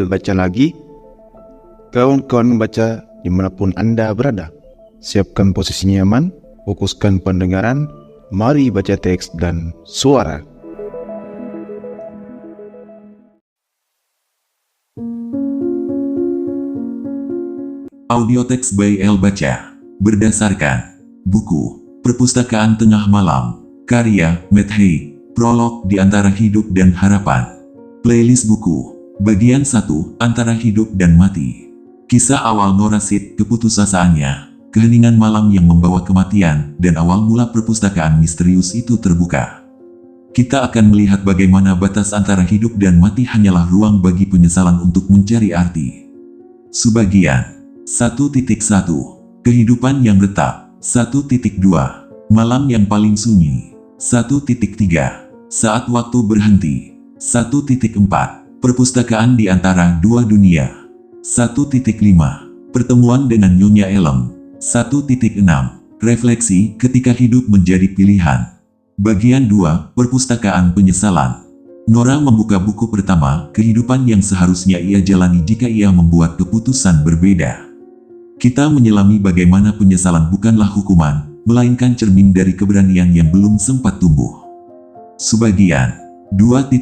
Baca lagi. Kawan-kawan baca dimanapun Anda berada. Siapkan posisi nyaman, fokuskan pendengaran, mari baca teks dan suara. Audio teks by El Baca, berdasarkan buku Perpustakaan Tengah Malam, karya Matt Haig, prolog Di Antara Hidup dan Harapan. Playlist buku, bagian 1, Antara Hidup dan Mati. Kisah awal Nora Seed, keputusasanya, keheningan malam yang membawa kematian, dan awal mula perpustakaan misterius itu terbuka. Kita akan melihat bagaimana batas antara hidup dan mati hanyalah ruang bagi penyesalan untuk mencari arti. Subagian 1.1 Kehidupan yang retak. 1.2 Malam yang paling sunyi. 1.3 Saat waktu berhenti. 1.4 Perpustakaan di antara dua dunia. 1.5 Pertemuan dengan Nyonya Ellen. 1.6 Refleksi ketika hidup menjadi pilihan. Bagian 2, Perpustakaan Penyesalan. Nora membuka buku pertama, kehidupan yang seharusnya ia jalani jika ia membuat keputusan berbeda. Kita menyelami bagaimana penyesalan bukanlah hukuman, melainkan cermin dari keberanian yang belum sempat tumbuh. Subagian 2.1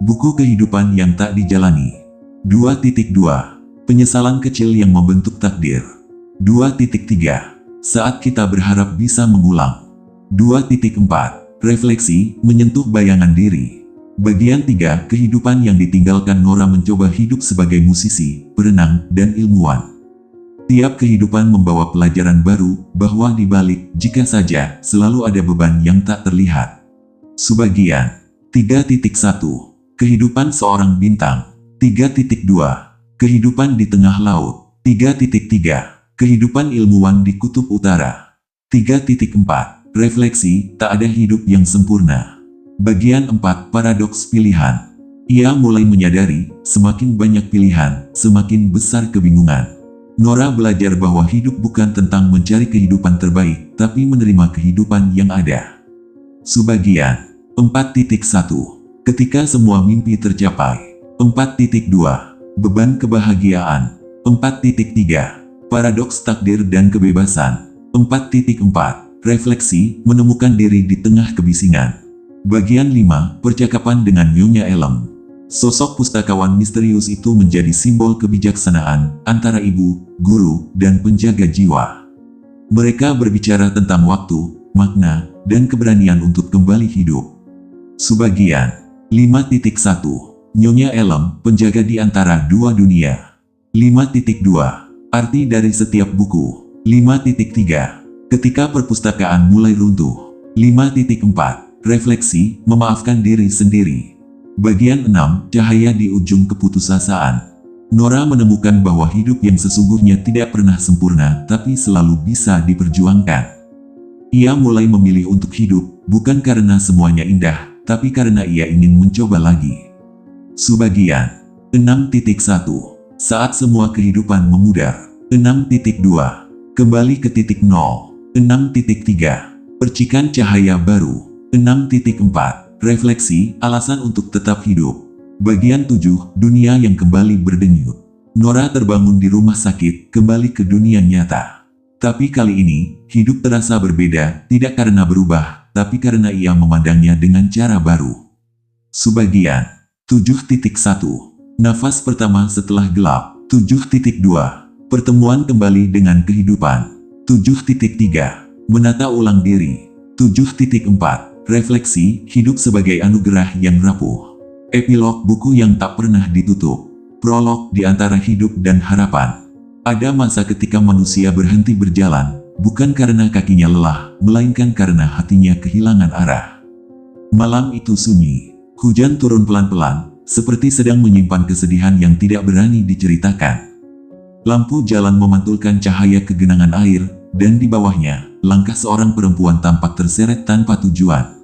Buku Kehidupan yang Tak Dijalani. 2.2 Penyesalan kecil yang membentuk takdir. 2.3 Saat kita berharap bisa mengulang. 2.4 Refleksi, menyentuh bayangan diri. Bagian 3 Kehidupan yang ditinggalkan. Nora mencoba hidup sebagai musisi, perenang, dan ilmuwan. Tiap kehidupan membawa pelajaran baru, bahwa di balik, jika saja, selalu ada beban yang tak terlihat. Subagian 3.1 Kehidupan seorang bintang. 3.2 Kehidupan di tengah laut. 3.3 Kehidupan ilmuwan di kutub utara. 3.4 Refleksi, tak ada hidup yang sempurna. Bagian 4 Paradoks Pilihan. Ia mulai menyadari, semakin banyak pilihan, semakin besar kebingungan. Nora belajar bahwa hidup bukan tentang mencari kehidupan terbaik, tapi menerima kehidupan yang ada. Subagian 4.1 Ketika semua mimpi tercapai. 4.2 Beban kebahagiaan. 4.3 Paradoks takdir dan kebebasan. 4.4 Refleksi, menemukan diri di tengah kebisingan. Bagian 5 Percakapan dengan Nyonya Ellen. Sosok pustakawan misterius itu menjadi simbol kebijaksanaan antara ibu, guru, dan penjaga jiwa. Mereka berbicara tentang waktu, makna, dan keberanian untuk kembali hidup. Subagian 5.1 Nyonya Ellen, penjaga di antara dua dunia. 5.2 Arti dari setiap buku. 5.3 Ketika perpustakaan mulai runtuh. 5.4 Refleksi, memaafkan diri sendiri. Bagian 6 Cahaya di ujung keputusasaan. Nora menemukan bahwa hidup yang sesungguhnya tidak pernah sempurna, tapi selalu bisa diperjuangkan. Ia mulai memilih untuk hidup, bukan karena semuanya indah, tapi karena ia ingin mencoba lagi. Subagian 6.1 Saat semua kehidupan memudar. 6.2 Kembali ke titik nol. 6.3 Percikan cahaya baru. 6.4 Refleksi, alasan untuk tetap hidup. Bagian 7 Dunia yang kembali berdenyut. Nora terbangun di rumah sakit, kembali ke dunia nyata. Tapi kali ini, hidup terasa berbeda, tidak karena berubah, tapi karena ia memandangnya dengan cara baru. Subagian 7.1 Nafas pertama setelah gelap. 7.2 Pertemuan kembali dengan kehidupan. 7.3 Menata ulang diri. 7.4 Refleksi, hidup sebagai anugerah yang rapuh. Epilog, buku yang tak pernah ditutup. Prolog, Di Antara Hidup dan Harapan. Ada masa ketika manusia berhenti berjalan, bukan karena kakinya lelah, melainkan karena hatinya kehilangan arah. Malam itu sunyi. Hujan turun pelan-pelan, seperti sedang menyimpan kesedihan yang tidak berani diceritakan. Lampu jalan memantulkan cahaya kegenangan air, dan di bawahnya, langkah seorang perempuan tampak terseret tanpa tujuan.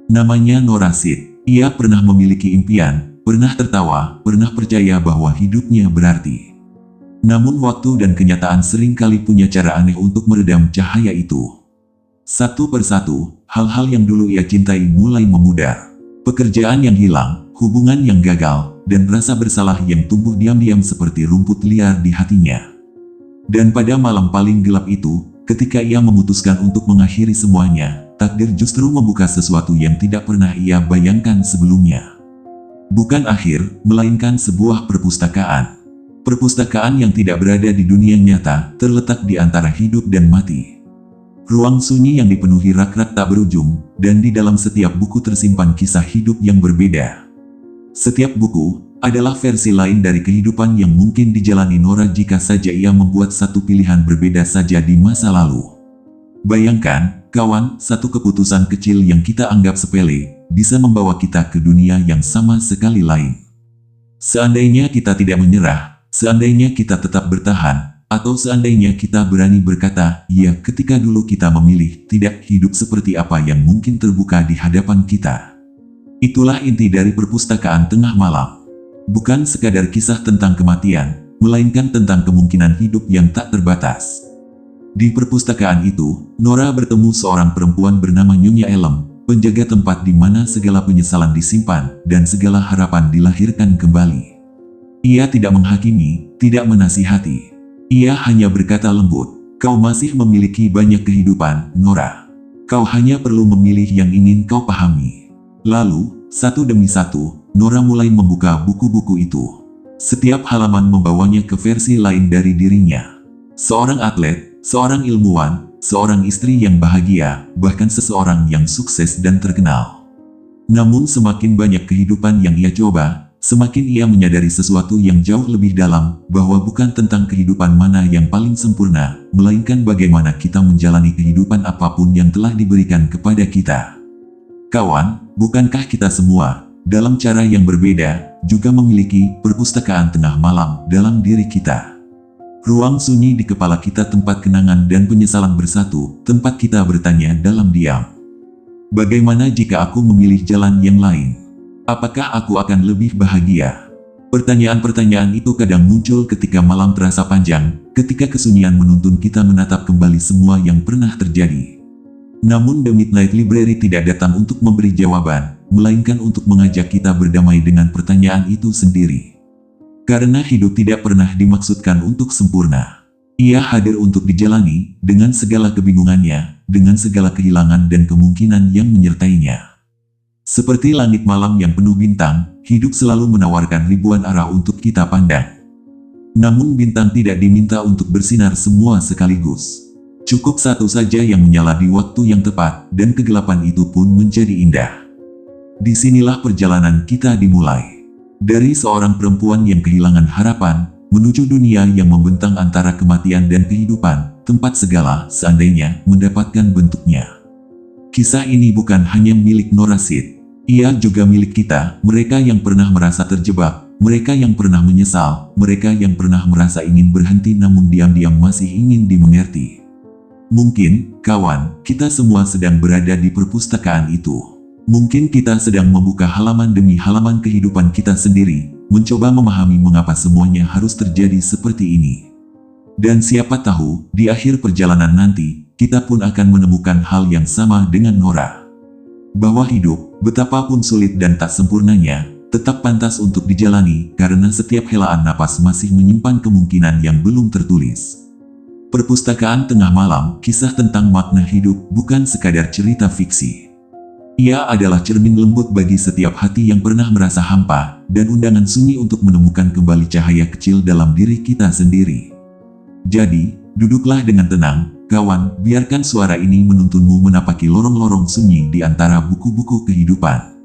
Namanya Nora Seed. Ia pernah memiliki impian, pernah tertawa, pernah percaya bahwa hidupnya berarti. Namun waktu dan kenyataan seringkali punya cara aneh untuk meredam cahaya itu. Satu persatu, hal-hal yang dulu ia cintai mulai memudar. Pekerjaan yang hilang, hubungan yang gagal, dan rasa bersalah yang tumbuh diam-diam seperti rumput liar di hatinya. Dan pada malam paling gelap itu, ketika ia memutuskan untuk mengakhiri semuanya, takdir justru membuka sesuatu yang tidak pernah ia bayangkan sebelumnya. Bukan akhir, melainkan sebuah perpustakaan. Perpustakaan yang tidak berada di dunia nyata, terletak di antara hidup dan mati. Ruang sunyi yang dipenuhi rak-rak tak berujung, dan di dalam setiap buku tersimpan kisah hidup yang berbeda. Setiap buku adalah versi lain dari kehidupan yang mungkin dijalani Nora jika saja ia membuat satu pilihan berbeda saja di masa lalu. Bayangkan, kawan, satu keputusan kecil yang kita anggap sepele, bisa membawa kita ke dunia yang sama sekali lain. Seandainya kita tidak menyerah, seandainya kita tetap bertahan, atau seandainya kita berani berkata, ya ketika dulu kita memilih tidak hidup seperti apa yang mungkin terbuka di hadapan kita. Itulah inti dari perpustakaan tengah malam. Bukan sekadar kisah tentang kematian, melainkan tentang kemungkinan hidup yang tak terbatas. Di perpustakaan itu, Nora bertemu seorang perempuan bernama Nyonya Elem, penjaga tempat di mana segala penyesalan disimpan, dan segala harapan dilahirkan kembali. Ia tidak menghakimi, tidak menasihati. Ia hanya berkata lembut, "Kau masih memiliki banyak kehidupan, Nora. Kau hanya perlu memilih yang ingin kau pahami." Lalu, satu demi satu, Nora mulai membuka buku-buku itu. Setiap halaman membawanya ke versi lain dari dirinya. Seorang atlet, seorang ilmuwan, seorang istri yang bahagia, bahkan seseorang yang sukses dan terkenal. Namun semakin banyak kehidupan yang ia coba, semakin ia menyadari sesuatu yang jauh lebih dalam, bahwa bukan tentang kehidupan mana yang paling sempurna, melainkan bagaimana kita menjalani kehidupan apapun yang telah diberikan kepada kita. Kawan, bukankah kita semua, dalam cara yang berbeda, juga memiliki perpustakaan tengah malam dalam diri kita? Ruang sunyi di kepala kita, tempat kenangan dan penyesalan bersatu, tempat kita bertanya dalam diam. Bagaimana jika aku memilih jalan yang lain? Apakah aku akan lebih bahagia? Pertanyaan-pertanyaan itu kadang muncul ketika malam terasa panjang, ketika kesunyian menuntun kita menatap kembali semua yang pernah terjadi. Namun The Midnight Library tidak datang untuk memberi jawaban, melainkan untuk mengajak kita berdamai dengan pertanyaan itu sendiri. Karena hidup tidak pernah dimaksudkan untuk sempurna. Ia hadir untuk dijalani, dengan segala kebingungannya, dengan segala kehilangan dan kemungkinan yang menyertainya. Seperti langit malam yang penuh bintang, hidup selalu menawarkan ribuan arah untuk kita pandang. Namun bintang tidak diminta untuk bersinar semua sekaligus. Cukup satu saja yang menyala di waktu yang tepat, dan kegelapan itu pun menjadi indah. Disinilah perjalanan kita dimulai. Dari seorang perempuan yang kehilangan harapan, menuju dunia yang membentang antara kematian dan kehidupan, tempat segala, seandainya, mendapatkan bentuknya. Kisah ini bukan hanya milik Nora Sid. Ia juga milik kita, mereka yang pernah merasa terjebak, mereka yang pernah menyesal, mereka yang pernah merasa ingin berhenti namun diam-diam masih ingin dimengerti. Mungkin, kawan, kita semua sedang berada di perpustakaan itu. Mungkin kita sedang membuka halaman demi halaman kehidupan kita sendiri, mencoba memahami mengapa semuanya harus terjadi seperti ini. Dan siapa tahu, di akhir perjalanan nanti, kita pun akan menemukan hal yang sama dengan Nora. Bahwa hidup, betapapun sulit dan tak sempurnanya, tetap pantas untuk dijalani, karena setiap helaan napas masih menyimpan kemungkinan yang belum tertulis. Perpustakaan Tengah Malam, kisah tentang makna hidup, bukan sekadar cerita fiksi. Ia adalah cermin lembut bagi setiap hati yang pernah merasa hampa, dan undangan sunyi untuk menemukan kembali cahaya kecil dalam diri kita sendiri. Jadi, duduklah dengan tenang, kawan, biarkan suara ini menuntunmu menapaki lorong-lorong sunyi di antara buku-buku kehidupan.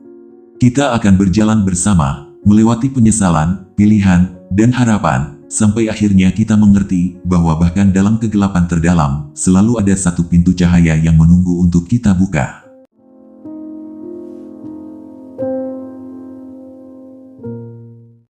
Kita akan berjalan bersama, melewati penyesalan, pilihan, dan harapan, sampai akhirnya kita mengerti bahwa bahkan dalam kegelapan terdalam, selalu ada satu pintu cahaya yang menunggu untuk kita buka.